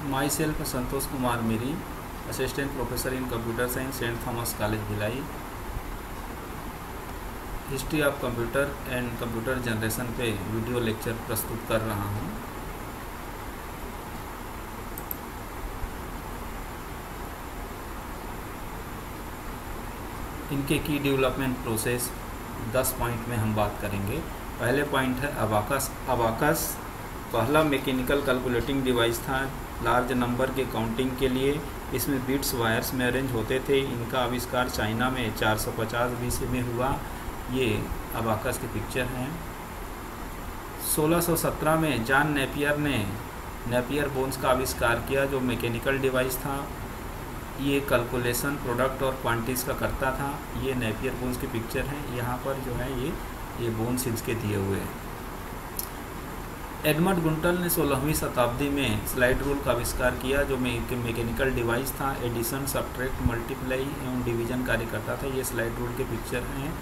My self Santosh Kumar मेरी, assistant professor in computer science saint Thomas college Bhilai. History of computer and computer generation पे video lecture प्रस्तुत कर रहा हूँ। इनके की डेवलपमेंट प्रोसेस 10 पॉइंट में हम बात करेंगे। पहले पॉइंट है अबाकस। अबाकस पहला मैकेनिकल कैलकुलेटिंग डिवाइस था लार्ज नंबर के काउंटिंग के लिए। इसमें बिट्स वायर्स में अरेंज होते थे। इनका आविष्कार चाइना में 450 BC में हुआ। ये अबाकस की पिक्चर हैं। 1617 में जॉन नेपियर ने नेपियर बोन्स का आविष्कार किया, जो मैकेनिकल डिवाइस था। ये कैलकुलेशन प्रोडक्ट और क्वांटिटीज़ का करता था। ये नेपियर बोन्स की पिक्चर है। यहाँ पर जो है ये बोन्स इसके दिए हुए हैं। एडमंड गुंटल ने 16वीं शताब्दी में स्लाइड रूल का आविष्कार किया, जो मैकेनिकल डिवाइस था। एडिशन, सब्ट्रैक्ट, मल्टीप्लाई एवं डिवीजन कार्य करता था। ये स्लाइड रूल के पिक्चर हैं।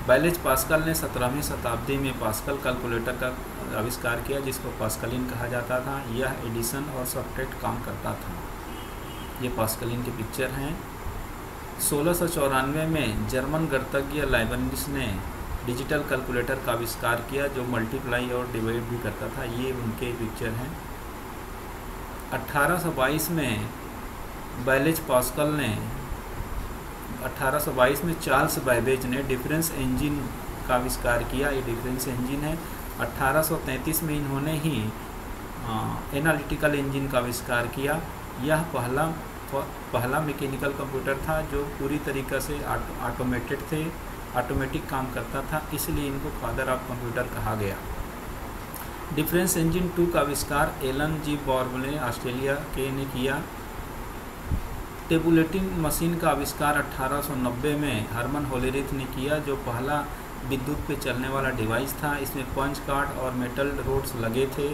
बैलेज पास्कल ने 17वीं शताब्दी में पास्कल कैलकुलेटर का आविष्कार किया, जिसको पास्कलिन कहा जाता था। यह एडिशन और सब्ट्रैक्ट काम करता था। ये पास्कलिन के पिक्चर हैं। 1694 में जर्मन गणितज्ञ लाइबनिज़ ने डिजिटल कैलकुलेटर का आविष्कार किया, जो मल्टीप्लाई और डिवाइड भी करता था। ये उनके पिक्चर हैं। 1822 में बैलेज पास्कल ने 1822 में चार्ल्स बैबेज ने डिफरेंस इंजन का आविष्कार किया। ये डिफरेंस इंजन है। 1833 में इन्होंने ही एनालिटिकल इंजन का आविष्कार किया। यह पहला मैकेनिकल कंप्यूटर था जो पूरी तरीक़े से ऑटोमेटिक काम करता था, इसलिए इनको फादर ऑफ कंप्यूटर कहा गया। डिफरेंस इंजन 2 का आविष्कार एलन जी बॉर्ब ने ऑस्ट्रेलिया के ने किया। टेबुलेटिंग मशीन का आविष्कार 1890 में हरमन होलेरिथ ने किया, जो पहला विद्युत पे चलने वाला डिवाइस था। इसमें पंच कार्ड और मेटल रोड्स लगे थे।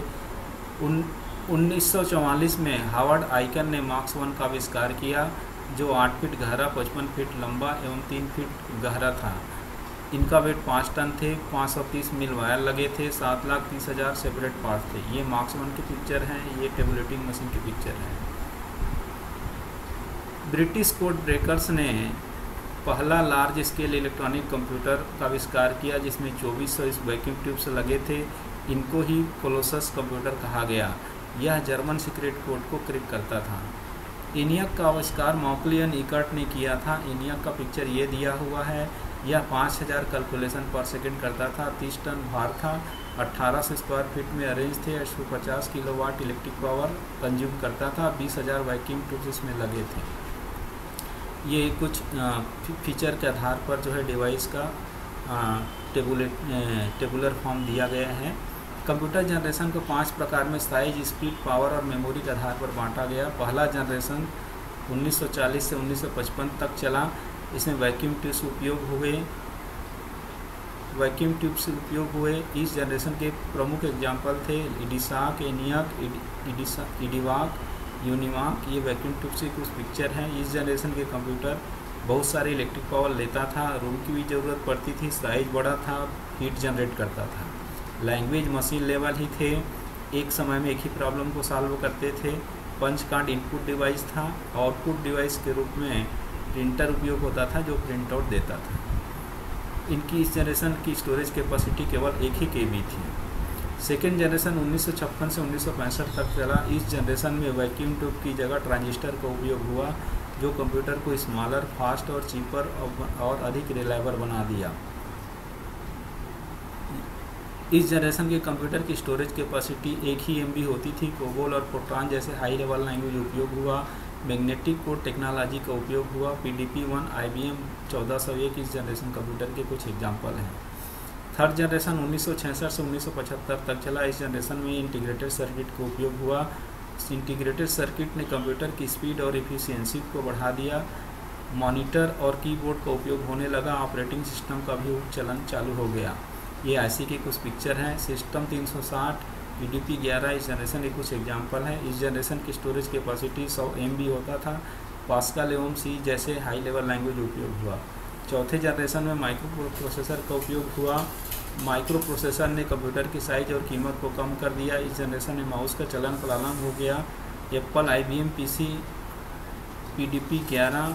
1944 में हावर्ड आइकन ने मार्क 1 का आविष्कार किया, जो 8 फीट गहरा, 55 फीट लंबा एवं 3 फीट गहरा था। इनका वेट 5 टन थे। 530 मील वायर लगे थे। 7,30,000 सेपरेट पार्ट थे। ये मार्क 1 की पिक्चर हैं। ये टेबुलेटिंग मशीन की पिक्चर है। ब्रिटिश कोड ब्रेकर्स ने पहला लार्ज स्केल इलेक्ट्रॉनिक कंप्यूटर का आविष्कार किया, जिसमें 2400 वैक्यूम ट्यूब्स लगे थे। इनको ही कोलोसस कंप्यूटर कहा गया। यह जर्मन सीक्रेट कोड को क्रैक करता था। इनियक का आविष्कार मॉक्लियन इकर्ट ने किया था। इनियक का पिक्चर ये दिया हुआ है। यह 5000 कैलकुलेशन पर सेकंड करता था। 30 टन भार था। 1800 स्क्वायर फीट में अरेंज थे। 150 किलोवाट इलेक्ट्रिक पावर कंज्यूम करता था। 20,000 वैक्यूम ट्यूब्स इसमें लगे थे। ये कुछ फीचर के आधार पर जो है डिवाइस का टेबुलर फॉर्म दिया गया है। कंप्यूटर जनरेशन को 5 प्रकार में साइज, स्पीड, पावर और मेमोरी के आधार पर बांटा गया। पहला जनरेशन 1940 से 1955 तक चला। इसमें वैक्यूम ट्यूब्स उपयोग हुए। इस जनरेशन के प्रमुख एग्जाम्पल थे इडिसाक, एनियक, इडिवाक, यूनिवाक। ये वैक्यूम ट्यूब्स की कुछ पिक्चर हैं। इस जनरेशन के कंप्यूटर बहुत सारे इलेक्ट्रिक पावर लेता था। रूम की भी ज़रूरत पड़ती थी। साइज बड़ा था। हीट जनरेट करता था। लैंग्वेज मशीन लेवल ही थे। एक समय में एक ही प्रॉब्लम को सॉल्व करते थे। पंच कार्ड इनपुट डिवाइस था। आउटपुट डिवाइस के रूप में प्रिंटर उपयोग होता था, जो प्रिंट आउट देता था। इनकी इस जनरेशन की स्टोरेज कैपेसिटी केवल 1 ही KB थी। सेकेंड जनरेशन 1956 से 1965 तक चला। इस जनरेशन में वैक्यूम ट्यूब की जगह ट्रांजिस्टर का उपयोग हुआ, जो कंप्यूटर को स्मॉलर, फास्ट और चीपर और अधिक रिलायबल बना दिया। इस जनरेशन के कंप्यूटर की स्टोरेज कैपेसिटी 1 ही MB होती थी। कोबोल और फोर्ट्रान जैसे हाई लेवल लैंग्वेज उपयोग हुआ। मैग्नेटिक कोड टेक्नोलॉजी का उपयोग हुआ। PDP-1, IBM 1401 इस जनरेशन कंप्यूटर के कुछ एग्जाम्पल हैं। थर्ड जनरेशन 1966 से 1975 तक चला। इस जनरेशन में इंटीग्रेटेड सर्किट का उपयोग हुआ। इंटीग्रेटेड सर्किट ने कंप्यूटर की स्पीड और एफिशिएंसी को बढ़ा दिया। मॉनिटर और कीबोर्ड का उपयोग होने लगा। ऑपरेटिंग सिस्टम का भी चलन चालू हो गया। ये IC की कुछ पिक्चर हैं। सिस्टम 360, PDP-11 इस जनरेशन के कुछ एग्जाम्पल हैं। इस जनरेशन की स्टोरेज कैपेसिटी 100 MB होता था। पास्कल एवं C जैसे हाई लेवल लैंग्वेज उपयोग हुआ। चौथे जनरेशन में माइक्रो प्रोसेसर का उपयोग हुआ। माइक्रो प्रोसेसर ने कंप्यूटर की साइज और कीमत को कम कर दिया। इस जनरेशन में माउस का चलन प्रारंभ हो गया। एप्पल IBM PC PDP 11,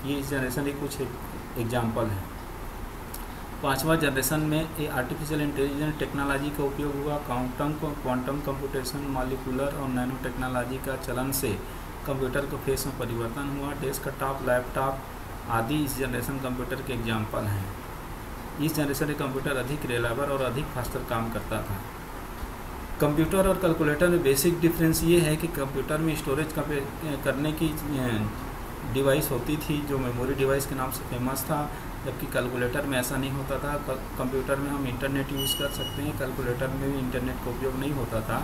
ये इस जनरेशन के कुछ एग्जाम्पल हैं। 5वां जनरेशन में ये आर्टिफिशियल इंटेलिजेंस टेक्नोलॉजी का उपयोग हुआ। क्वांटम कंप्यूटेशन, मॉलिक्यूलर और नैनो टेक्नोलॉजी का चलन से कंप्यूटर के फेस में परिवर्तन हुआ। डेस्कटॉप, लैपटॉप आदि इस जनरेशन कंप्यूटर के एग्जाम्पल हैं। इस जनरेशन के कंप्यूटर अधिक रिलायबल और अधिक फास्टर काम करता था। कंप्यूटर और कैलकुलेटर में बेसिक डिफरेंस ये है कि कंप्यूटर में स्टोरेज करने की डिवाइस होती थी जो मेमोरी डिवाइस के नाम से फेमस था, जबकि कैलकुलेटर में ऐसा नहीं होता था। कंप्यूटर में हम इंटरनेट यूज़ कर सकते हैं, कैलकुलेटर में भी इंटरनेट का उपयोग नहीं होता था।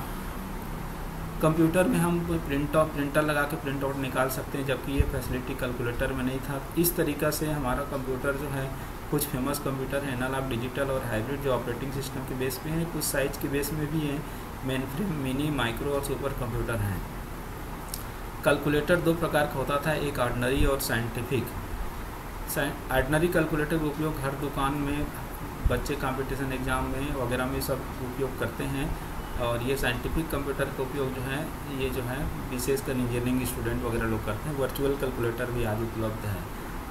कंप्यूटर में हम कोई प्रिंटर लगा के प्रिंट आउट निकाल सकते हैं, जबकि ये फैसिलिटी कैलकुलेटर में नहीं था। इस तरीक़ा से हमारा कंप्यूटर जो है, कुछ फेमस कंप्यूटर हैं एनालॉग, डिजिटल और हाइब्रिड, जो ऑपरेटिंग सिस्टम के बेस पे हैं, कुछ साइज के बेस में भी हैं, मेनफ्रेम, मिनी, माइक्रो और सुपर कंप्यूटर हैं। कैलकुलेटर दो प्रकार का होता था, एक ऑर्डिनरी और साइंटिफिक। ऑर्डिनरी कैलकुलेटर का उपयोग हर दुकान में, बच्चे कंपटीशन एग्ज़ाम में वगैरह में सब उपयोग करते हैं। और ये साइंटिफिक कंप्यूटर का उपयोग जो है, ये जो है विशेषकर इंजीनियरिंग स्टूडेंट वगैरह लोग करते हैं। वर्चुअल कैलकुलेटर भी आज उपलब्ध है।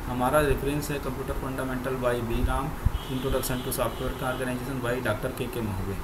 हमारा रेफरेंस है computer fundamental by B Ram, introduction to software organization by doctor K महवे।